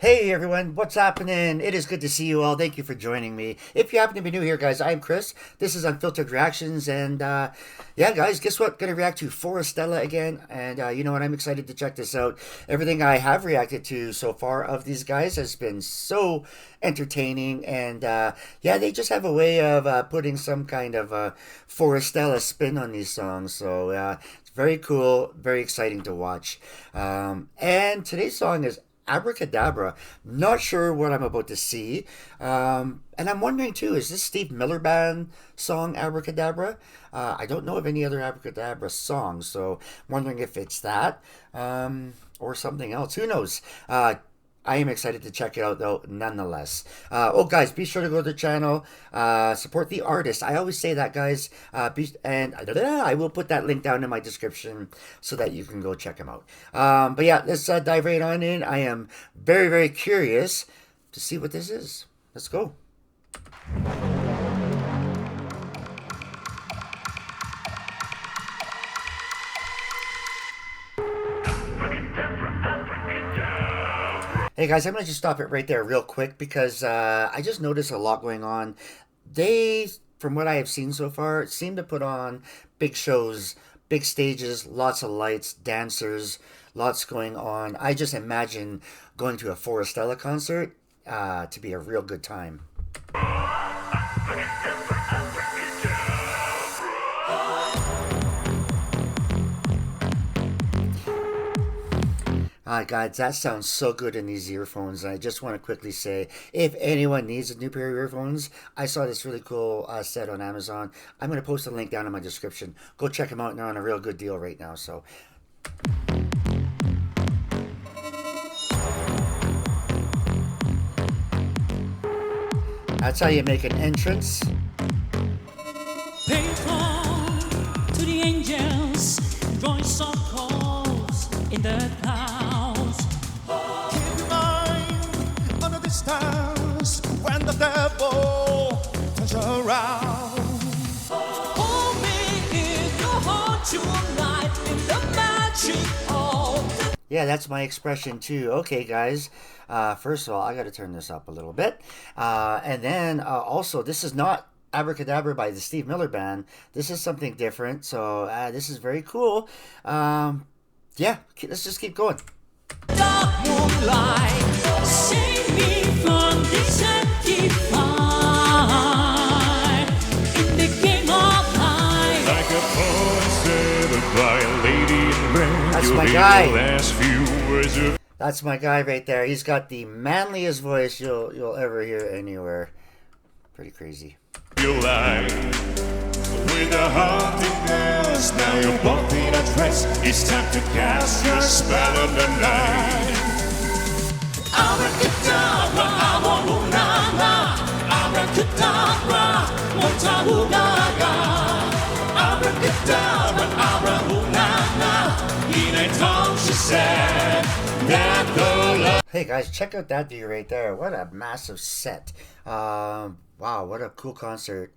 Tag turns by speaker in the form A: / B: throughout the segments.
A: Hey everyone, what's happening? It is good to see you all. Thank you for joining me. If you happen to be new here, guys, I'm Chris. This is Unfiltered Reactions, and yeah, guys, guess what? Gonna react to Forestella again, and you know what? I'm excited to check this out. Everything I have reacted to so far of these guys has been so entertaining, and yeah, they just have a way of putting some kind of Forestella spin on these songs. So it's very cool, very exciting to watch. And today's song is Abracadabra. Not sure what I'm about to see. And I'm wondering too, is this Steve Miller Band song Abracadabra? I don't know of any other Abracadabra songs, so I'm wondering if it's that or something else. Who knows? I am excited to check it out though, nonetheless. Oh, guys, be sure to go to the channel, support the artist. I always say that, guys. And I will put that link down in my description so that you can go check them out. But yeah, let's dive right on in. I am very, very curious to see what this is. Let's go. Hey guys, I'm going to just stop it right there real quick because I just noticed a lot going on. They, from what I have seen so far, seem to put on big shows, big stages, lots of lights, dancers, lots going on. I just imagine going to a Forestella concert to be a real good time. Guys, that sounds so good in these earphones. And I just want to quickly say, if anyone needs a new pair of earphones, I saw this really cool set on Amazon. I'm going to post a link down in my description. Go check them out. They're on a real good deal right now. So, that's how you make an entrance.
B: Faithful to the angels, voice of calls in the clouds.
C: Keep your mind under the stars when the devil turns around.
B: Hold me in your heart tonight in the magic of the...
A: Yeah, that's my expression too. Okay, guys. First of all, I got to turn this up a little bit. And then also, this is not Abracadabra by the Steve Miller Band. This is something different. So this is very cool. Yeah, let's just keep going.
B: dark moonlight, save me from this empty fire in the game of life.
C: Like a poem said by a lady in red.
A: That's
C: You'll
A: my
C: hear
A: guy.
C: the last few words of
A: That's my guy right there. He's got the manliest voice you'll ever hear anywhere. Pretty crazy.
C: your life. With a hauntingness, now you're both in a trance. It's time to cast your spell on the night.
B: Abracadabra, awarunana. Abracadabra, motahugaga. Abracadabra, awarunana.
C: In a tongue she said that the love.
A: Hey guys, check out that dude right there. What a massive set. Wow, what a cool concert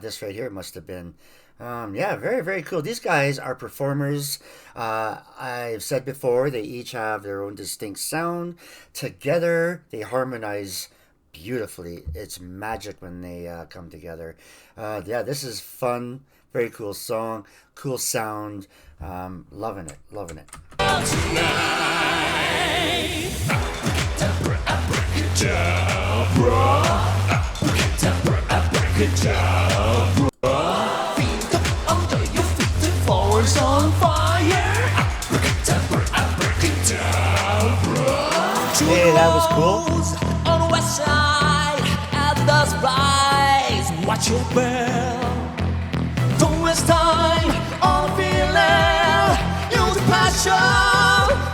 A: this right here must have been. Yeah, very, very cool. These guys are performers. I've said before, they each have their own distinct sound. Together, they harmonize beautifully. It's magic when they come together. Yeah, this is fun. Very cool song. Cool sound. Loving it. Loving it.
B: on fire.
A: Hey, that was cool.
B: On the west side, at the spice, watch your bell. Don't waste time on feeling. Use the passion,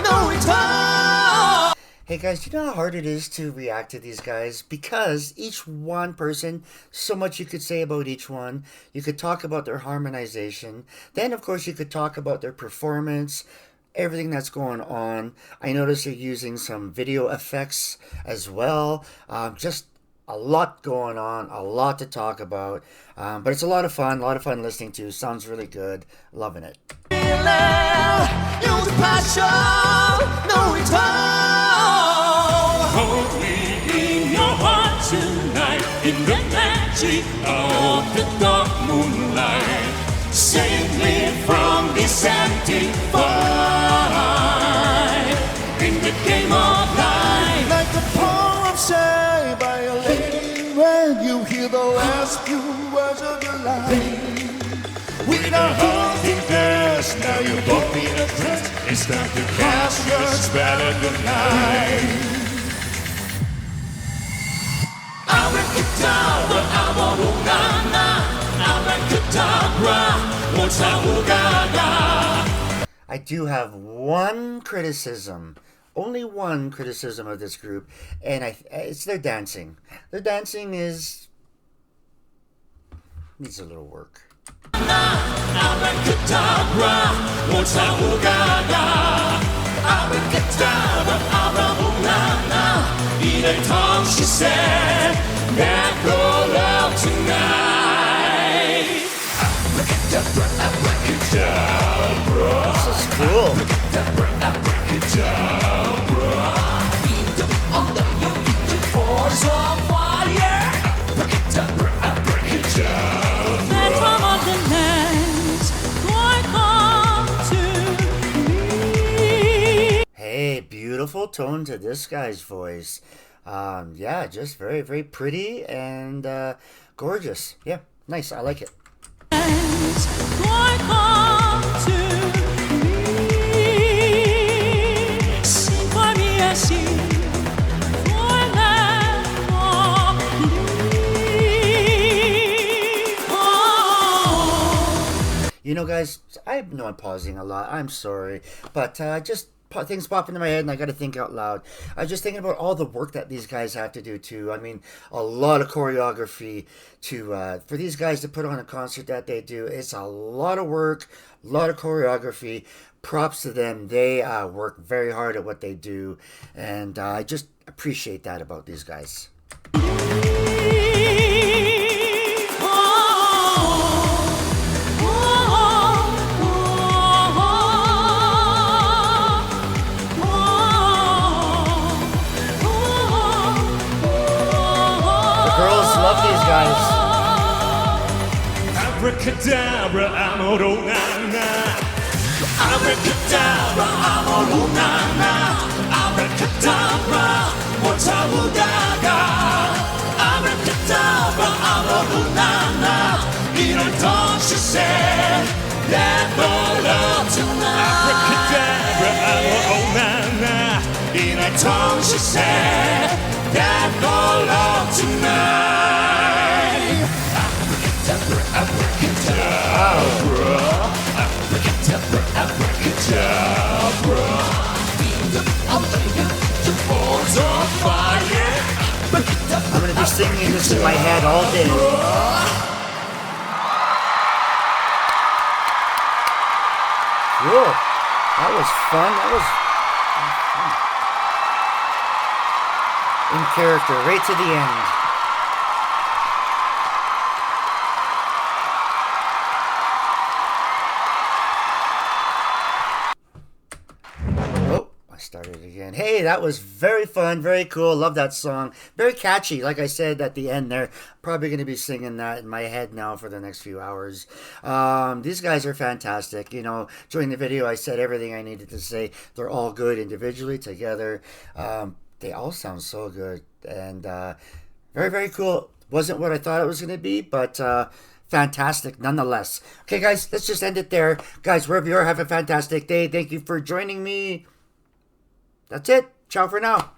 B: no return.
A: Hey guys, do you know how hard it is to react to these guys? Because each one person, so much you could say about each one. You could talk about their harmonization. Then, of course, you could talk about their performance, everything that's going on. I noticed they're using some video effects as well. Just a lot going on, a lot to talk about. But it's a lot of fun listening to. Sounds really good. Loving it.
B: Use the passion, no return.
C: magic of the dark moonlight. Save me from this empty fight in the game of life.
D: Like the poem say by a lady, when you hear the last few words of your life.
C: With a haunting dust, now you're both in a trance. It's time to cast your spell of the night. Abracadabra, abarunana. Abracadabra, motamugaga.
A: I do have one criticism, only one criticism of this group, and it's their dancing. Their dancing needs a little work.
C: Abracadabra, motamugaga. Abracadabra, abarunana. In a tongue she said, that go out tonight. Abracadabra, abracadabra.
A: This is cool.
C: Abracadabra, abracadabra. Under your force of fire. Abracadabra, abracadabra.
B: Phantom of the lands, boy, come to me.
A: Hey, beautiful tone to this guy's voice. Yeah, just very, very pretty and gorgeous. Yeah, nice. I like it.
B: Boy, come to me. Sing for me a sing for land of me. Oh.
A: You know, guys, I know I'm pausing a lot. I'm sorry, but just things pop into my head and I got to think out loud. I was just thinking about all the work that these guys have to do too. I mean, a lot of choreography to for these guys to put on a concert that they do. It's a lot of work, a lot of choreography. Props to them. They work very hard at what they do, and I just appreciate that about these guys. Girls love these guys.
C: Abracadabra, amorona. Abracadabra, amorona. Abracadabra, motamugaga. Abracadabra, amorona. In a tongue she said, that the love tonight. Abracadabra, amorona. In a tongue she said, that the love tonight. Abracadabra, abracadabra. Abracadabra, abracadabra. The force of fire.
A: I'm going to be singing this in my head all day. Cool. That was fun. That was fun. In character, right to the end. Oh, I started again. Hey, that was very fun, very cool. Love that song. Very catchy. Like I said at the end there, probably going to be singing that in my head now for the next few hours. These guys are fantastic. You know, during the video, I said everything I needed to say. They're all good individually, together. They all sound so good. And very, very cool. Wasn't what I thought it was going to be, but fantastic nonetheless. Okay, guys, let's just end it there. Guys, wherever you are, have a fantastic day. Thank you for joining me. That's it. Ciao for now.